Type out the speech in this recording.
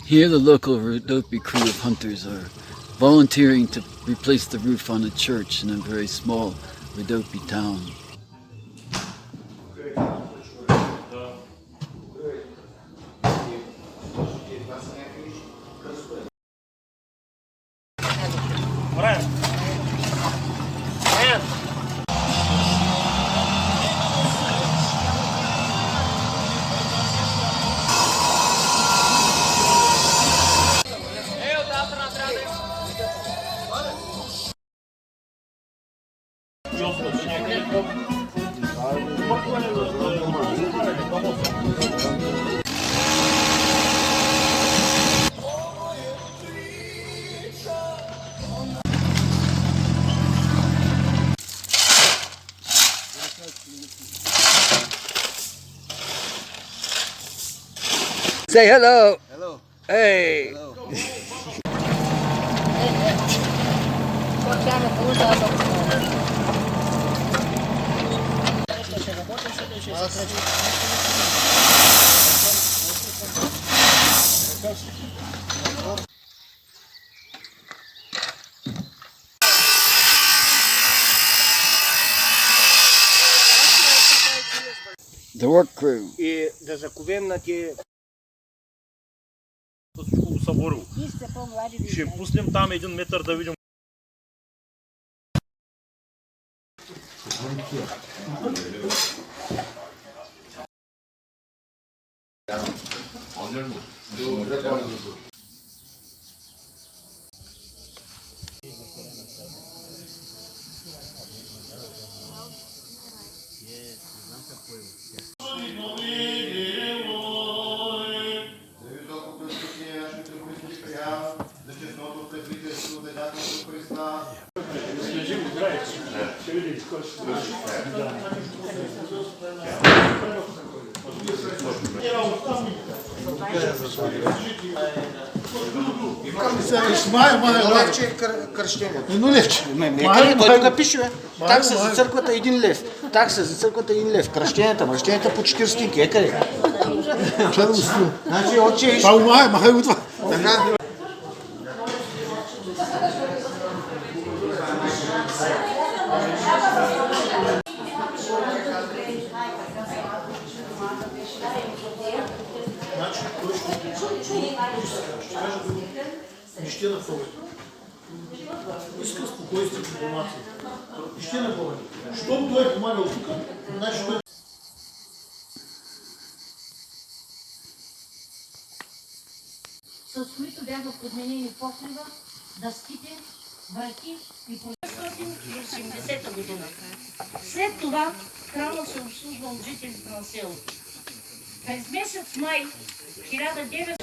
Here the local Rodopi crew of hunters are volunteering to replace the roof on a church in a very small Rodopi town. Say hello. Hello. Hey. Hello. The work crew. И да заковем на тия... Всичко съборило. Ще пуснем там 1 метър да видим. Левче е кръщението. Едно левче. Той тук пише, бе. Такса за църквата 1 лев. Такса за църквата 1 лев. Кръщенията по 4 стинки. Къде? Значи, отче... Махай го това. Така. Ще на повече. Иска спокойствие, дипломация. Ще на повече. Щом той е помагал тук, значи той... С които бяха подменени покрива, дъските, врати и 1980 година. След това храма се обслужва от жителите на селото. През месец май 1900